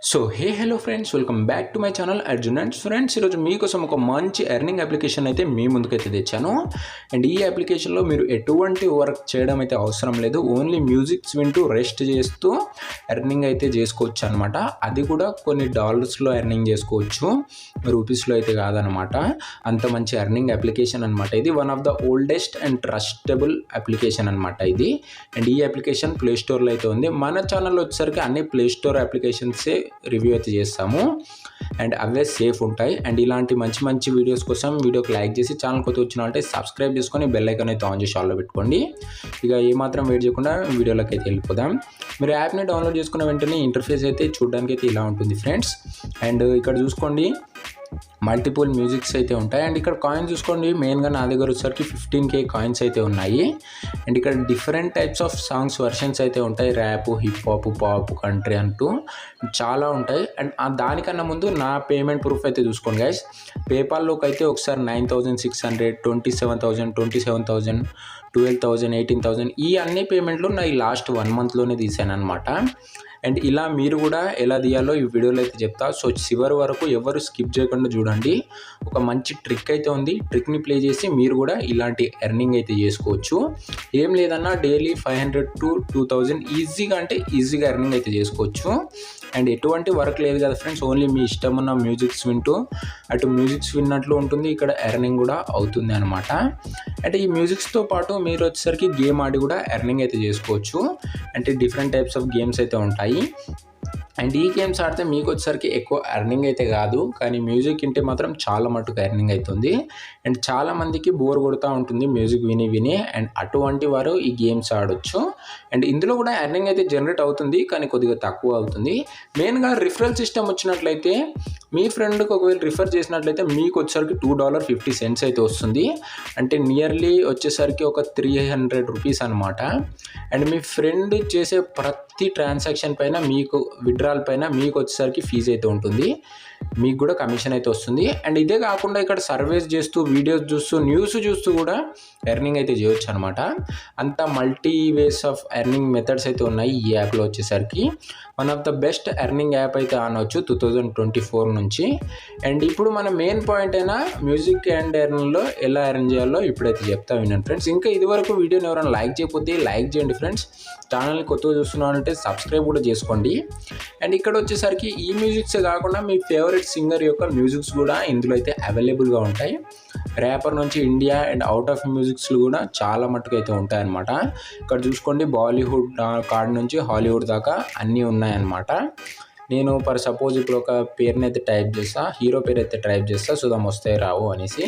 So hello friends, welcome back to my channel Arjun and friends. ఈరోజు మీకోసం ఒక మంచి ఎర్నింగ్ అప్లికేషన్ అయితే మీ ముందుకైతే తెచ్చాను. అండ్ ఈ అప్లికేషన్లో మీరు ఎటువంటి వర్క్ చేయడం అయితే అవసరం లేదు. ఓన్లీ మ్యూజిక్స్ వింటూ రెస్ట్ చేస్తూ ఎర్నింగ్ అయితే చేసుకోవచ్చు అనమాట. అది కూడా కొన్ని డాలర్స్లో ఎర్నింగ్ చేసుకోవచ్చు, రూపీస్లో అయితే కాదనమాట. అంత మంచి ఎర్నింగ్ అప్లికేషన్ అనమాట. ఇది one of the oldest and trustable application అనమాట ఇది. అండ్ ఈ అప్లికేషన్ ప్లే స్టోర్లో అయితే ఉంది. మన ఛానల్లో వచ్చేసరికి అన్ని ప్లే స్టోర్ అప్లికేషన్సే రివ్యూ అయితే చేస్తాము అండ్ అవే సేఫ్ ఉంటాయి. అండ్ ఇలాంటి మంచి మంచి వీడియోస్ కోసం వీడియోకి లైక్ చేసి ఛానల్ కొత్త వచ్చిన అంటే సబ్స్క్రైబ్ చేసుకొని బెల్ ఐకాన్ అయితే ఆన్ చేసి ఆన్లో పెట్టుకోండి. ఇక ఏమాత్రం వెయిట్ చేయకుండా వీడియోలోకి అయితే వెళ్ళిపోదాం. మీరు యాప్ని డౌన్లోడ్ చేసుకున్న వెంటనే ఇంటర్ఫేస్ అయితే చూడడానికి అయితే ఇలా ఉంటుంది ఫ్రెండ్స్. అండ్ ఇక్కడ చూసుకోండి, మల్టిపుల్ మ్యూజిక్స్ అయితే ఉంటాయి. అండ్ ఇక్కడ కాయిన్స్ చూసుకోండి, మెయిన్గా నా దగ్గర వచ్చేసరికి 15K కాయిన్స్ అయితే ఉన్నాయి. అండ్ ఇక్కడ different types of songs versions అయితే ఉంటాయి. Rap, hip hop, pop, country అంటూ చాలా ఉంటాయి. అండ్ దానికన్నా ముందు నా పేమెంట్ ప్రూఫ్ అయితే చూసుకోండి గైస్. పేపాల్లోకి అయితే ఒకసారి 9,600, 27,000, 27,000, 12,000, 18,000 ఈ అన్ని పేమెంట్లు నా ఈ లాస్ట్ 1 మంత్లోనే తీసాను అనమాట. అండ్ ఇలా మీరు కూడా ఎలా తీయాలో ఈ వీడియోలో అయితే చెప్తా. సో చివరి వరకు ఎవరు స్కిప్ చేయకుండా చూడండి. ఒక మంచి ట్రిక్ అయితే ఉంది. ట్రిక్ని ప్లే చేసి మీరు కూడా ఇలాంటి ఎర్నింగ్ అయితే చేసుకోవచ్చు. ఏం లేదన్నా డైలీ 500 to 2,000 ఈజీగా ఎర్నింగ్ అయితే చేసుకోవచ్చు. అండ్ ఎటువంటి వర్క్ లేదు కదా ఫ్రెండ్స్, ఓన్లీ మీ ఇష్టం ఉన్న మ్యూజిక్స్ వింటూ అటు మ్యూజిక్స్ విన్నట్లు ఉంటుంది, ఇక్కడ ఎర్నింగ్ కూడా అవుతుంది అనమాట. అంటే ఈ మ్యూజిక్స్తో పాటు మీరు వచ్చేసరికి గేమ్ ఆడి కూడా ఎర్నింగ్ అయితే చేసుకోవచ్చు. అంటే డిఫరెంట్ టైప్స్ ఆఫ్ గేమ్స్ అయితే ఉంటాయి. అండ్ ఈ గేమ్స్ ఆడితే మీకు వచ్చేసరికి ఎక్కువ ఎర్నింగ్ అయితే కాదు, కానీ మ్యూజిక్ వింటే మాత్రం చాలా మటుకు ఎర్నింగ్ అవుతుంది. అండ్ చాలామందికి బోర్ కొడుతూ ఉంటుంది మ్యూజిక్ విని. అండ్ అటువంటి వారు ఈ గేమ్స్ ఆడొచ్చు. అండ్ ఇందులో కూడా ఎర్నింగ్ అయితే జనరేట్ అవుతుంది, కానీ కొద్దిగా తక్కువ అవుతుంది. మెయిన్గా రిఫరల్ సిస్టమ్ వచ్చినట్లయితే మీ ఫ్రెండ్కి ఒకవేళ రిఫర్ చేసినట్లయితే మీకు వచ్చేసరికి $2.50 అయితే వస్తుంది. అంటే నియర్లీ వచ్చేసరికి ఒక 300 రూపీస్ అనమాట. అండ్ మీ ఫ్రెండ్ చేసే ప్రతి ట్రాన్సాక్షన్ పైన మీకు విడ్రాల్ పైన మీకు వచ్చేసరికి ఫీజు అయితే ఉంటుంది, మీకు కూడా కమిషన్ అయితే వస్తుంది. అండ్ ఇదే కాకుండా ఇక్కడ సర్వేస్ చేస్తూ, వీడియోస్ చూస్తూ, న్యూస్ చూస్తూ కూడా ఎర్నింగ్ అయితే చేయొచ్చు అనమాట. అంత multi ways of earning methods అయితే ఉన్నాయి ఈ యాప్లో వచ్చేసరికి. One of the best earning app అయితే అనవచ్చు 2024 నుంచి. అండ్ ఇప్పుడు మన మెయిన్ పాయింట్ అయినా మ్యూజిక్ అండ్ ఎర్నింగ్లో ఎలా ఎర్న్ చేయాలో ఇప్పుడైతే చెప్తా వినండి ఫ్రెండ్స్. ఇంకా ఇదివరకు వీడియోని ఎవరైనా లైక్ చేయకపోతే లైక్ చేయండి ఫ్రెండ్స్. ఛానల్ని కొత్తగా చూస్తున్నారంటే సబ్స్క్రైబ్ కూడా చేసుకోండి. అండ్ ఇక్కడ వచ్చేసరికి ఈ మ్యూజిక్సే కాకుండా మీ ఫేవరెట్ సింగర్ యొక్క మ్యూజిక్స్ కూడా ఇందులో అయితే అవైలబుల్గా ఉంటాయి. ర్యాపర్ నుంచి ఇండియా అండ్ అవుట్ ఆఫ్ మ్యూజిక్స్లు కూడా చాలా మట్టుకు అయితే ఉంటాయన్నమాట. ఇక్కడ చూసుకోండి, బాలీవుడ్ కార్డ్ నుంచి హాలీవుడ్ దాకా అన్నీ ఉన్నాయన్నమాట. నేను ఫర్ సపోజ్ ఇప్పుడు ఒక పేరుని అయితే టైప్ చేస్తా, హీరో పేరు అయితే టైప్ చేస్తా, చూద్దాం వస్తాయి రావు అనేసి.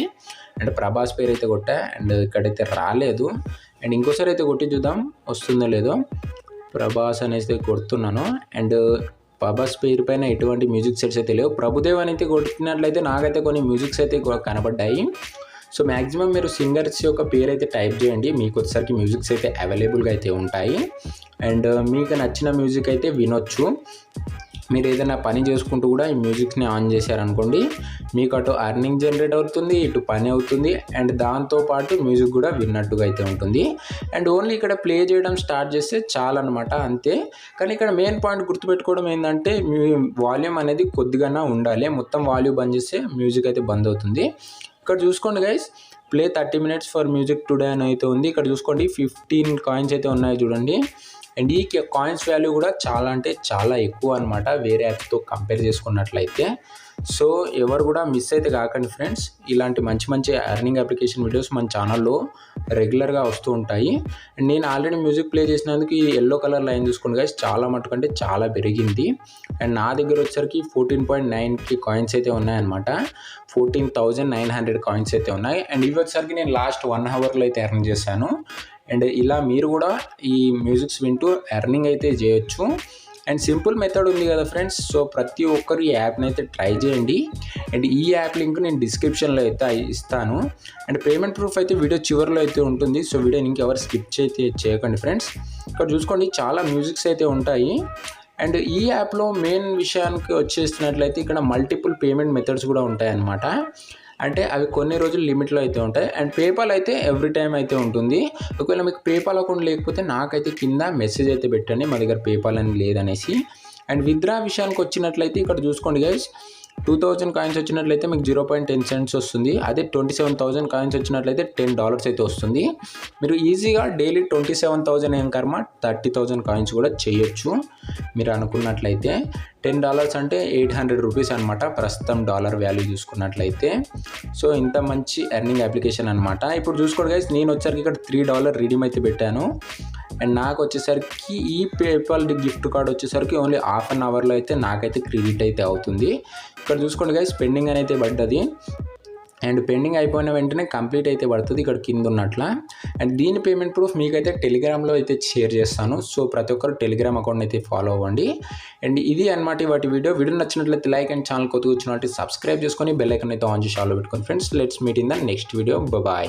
అండ్ ప్రభాస్ పేరు అయితే కొట్టా, అండ్ ఇక్కడైతే రాలేదు. అండ్ ఇంకోసారి అయితే కొట్టి చూద్దాం వస్తుందో లేదో. ప్రభాస్ అనేసి కొడుతున్నాను. అండ్ ప్రభాస్ పేరు పైన ఎటువంటి మ్యూజిక్ సెట్స్ అయితే లేవు. ప్రభుదేవ్ అని అయితే కొట్టినట్లయితే నాకైతే కొన్ని మ్యూజిక్స్ అయితే కనబడ్డాయి. సో మ్యాక్సిమం మీరు సింగర్స్ యొక్క పేరు అయితే టైప్ చేయండి, మీకు వచ్చేసరికి మ్యూజిక్స్ అయితే అవైలబుల్గా అయితే ఉంటాయి. అండ్ మీకు నచ్చిన మ్యూజిక్ అయితే వినొచ్చు. మీరు ఏదైనా పని చేసుకుంటూ కూడా ఈ మ్యూజిక్ని ఆన్ చేశారనుకోండి, మీకు అటు ఎర్నింగ్ జనరేట్ అవుతుంది, ఇటు పని అవుతుంది, అండ్ దాంతోపాటు మ్యూజిక్ కూడా విన్నట్టుగా అయితే ఉంటుంది. అండ్ ఓన్లీ ఇక్కడ ప్లే చేయడం స్టార్ట్ చేస్తే చాలన్నమాట, అంతే. కానీ ఇక్కడ మెయిన్ పాయింట్ గుర్తుపెట్టుకోవడం ఏంటంటే వాల్యూమ్ అనేది కొద్దిగానే ఉండాలి. మొత్తం వాల్యూమ్ బంద్ చేస్తే మ్యూజిక్ అయితే బంద్ అవుతుంది. ఇక్కడ చూసుకోండి guys, play 30 minutes for music today అని అయితే ఉంది. ఇక్కడ చూసుకోండి 15 కాయిన్స్ అయితే ఉన్నాయి చూడండి. అండ్ ఈ కాయిన్స్ వాల్యూ కూడా చాలా అంటే చాలా ఎక్కువ అనమాట వేరే యాప్స్తో కంపేర్ చేసుకున్నట్లయితే. సో ఎవరు కూడా మిస్ అయితే కాకండి ఫ్రెండ్స్. ఇలాంటి మంచి మంచి ఎర్నింగ్ అప్లికేషన్ వీడియోస్ మన ఛానల్లో రెగ్యులర్గా వస్తూ ఉంటాయి. అండ్ నేను ఆల్రెడీ మ్యూజిక్ ప్లే చేసినందుకు ఈ ఎల్లో కలర్ లైన్ చూసుకోండి గైస్, చాలా మటుకంటే చాలా పెరిగింది. అండ్ నా దగ్గర వచ్చేసరికి 14.9K కాయిన్స్ అయితే ఉన్నాయన్నమాట. 14,900 కాయిన్స్ అయితే ఉన్నాయి. అండ్ ఇవి వచ్చేసరికి నేను లాస్ట్ 1 hourలో అయితే ఎర్న్ చేశాను. అండ్ ఇలా మీరు కూడా ఈ మ్యూజిక్స్ వింటూ ఎర్నింగ్ అయితే చేయొచ్చు. అండ్ సింపుల్ మెథడ్ ఉంది కదా ఫ్రెండ్స్. సో ప్రతి ఒక్కరు ఈ యాప్ని అయితే ట్రై చేయండి. అండ్ ఈ యాప్ లింక్ నేను డిస్క్రిప్షన్లో అయితే ఇస్తాను. అండ్ పేమెంట్ ప్రూఫ్ అయితే వీడియో చివరిలో అయితే ఉంటుంది. సో వీడియోని ఇంకెవరు స్కిప్ చేయకండి ఫ్రెండ్స్. ఇక్కడ చూసుకోండి, చాలా మ్యూజిక్స్ అయితే ఉంటాయి. అండ్ ఈ యాప్లో మెయిన్ విషయానికి వచ్చేసినట్లయితే ఇక్కడ మల్టిపుల్ పేమెంట్ మెథడ్స్ కూడా ఉంటాయన్నమాట. అంటే అవి కొన్ని రోజులు లిమిట్లో అయితే ఉంటాయి. అండ్ పేపాల్ అయితే ఎవ్రీ టైం అయితే ఉంటుంది. ఒకవేళ మీకు పేపాల్ అకౌంట్ లేకపోతే నాకైతే కింద మెసేజ్ అయితే పెట్టండి, మా దగ్గర పేపాల్ అని లేదనేసి. అండ్ విత్డ్రా విషయానికి వచ్చినట్లయితే ఇక్కడ చూసుకోండి గైస్, 2000 కాయిన్స్ వచ్చినట్లయితే మీకు 0.10 cents వస్తుంది. అదే 27,000 కాయిన్స్ వచ్చినట్లయితే $10 అయితే వస్తుంది. మీరు ఈజీగా డైలీ 27,000 ఏం కర్మ 30,000 కాయిన్స్ కూడా చేయొచ్చు మీరు అనుకున్నట్లయితే. $10 అంటే 800 రూపీస్ అనమాట ప్రస్తుతం డాలర్ వాల్యూ చూసుకున్నట్లయితే. సో ఇంత మంచి ఎర్నింగ్ అప్లికేషన్ అనమాట. ఇప్పుడు చూసుకోండి గైస్, నేను వచ్చరికి ఇక్కడ $3 రిడీమ్ అయితే పెట్టాను. అండ్ నాకు వచ్చేసరికి ఈ పేపాల్ గిఫ్ట్ కార్డ్ వచ్చేసరికి ఓన్లీ హాఫ్ అన్ అవర్లో అయితే నాకైతే క్రెడిట్ అయితే అవుతుంది. ఇక్కడ చూసుకోండి గైస్, పెండింగ్ అని అయితే పడ్డది. అండ్ పెండింగ్ అయిపోయిన వెంటనే కంప్లీట్ అయితే పడుతుంది ఇక్కడ కింద ఉన్నట్ల. అండ్ దీని పేమెంట్ ప్రూఫ్ మీకైతే టెలిగ్రామ్లో అయితే షేర్ చేస్తాను. సో ప్రతి ఒక్కరు టెలిగ్రామ్ అకౌంట్ అయితే ఫాలో అవ్వండి. అండ్ ఇది అనమాట వాటి వీడియో నచ్చినట్లయితే లైక్ అండ్ ఛానల్ కొత్తగా వచ్చినట్టు సబ్స్క్రైబ్ చేసుకొని బెల్ ఐకాన్ అయితే ఆన్ చేసి ఆల్ పెట్టుకోండి friends. Let's meet in the next video. Bye.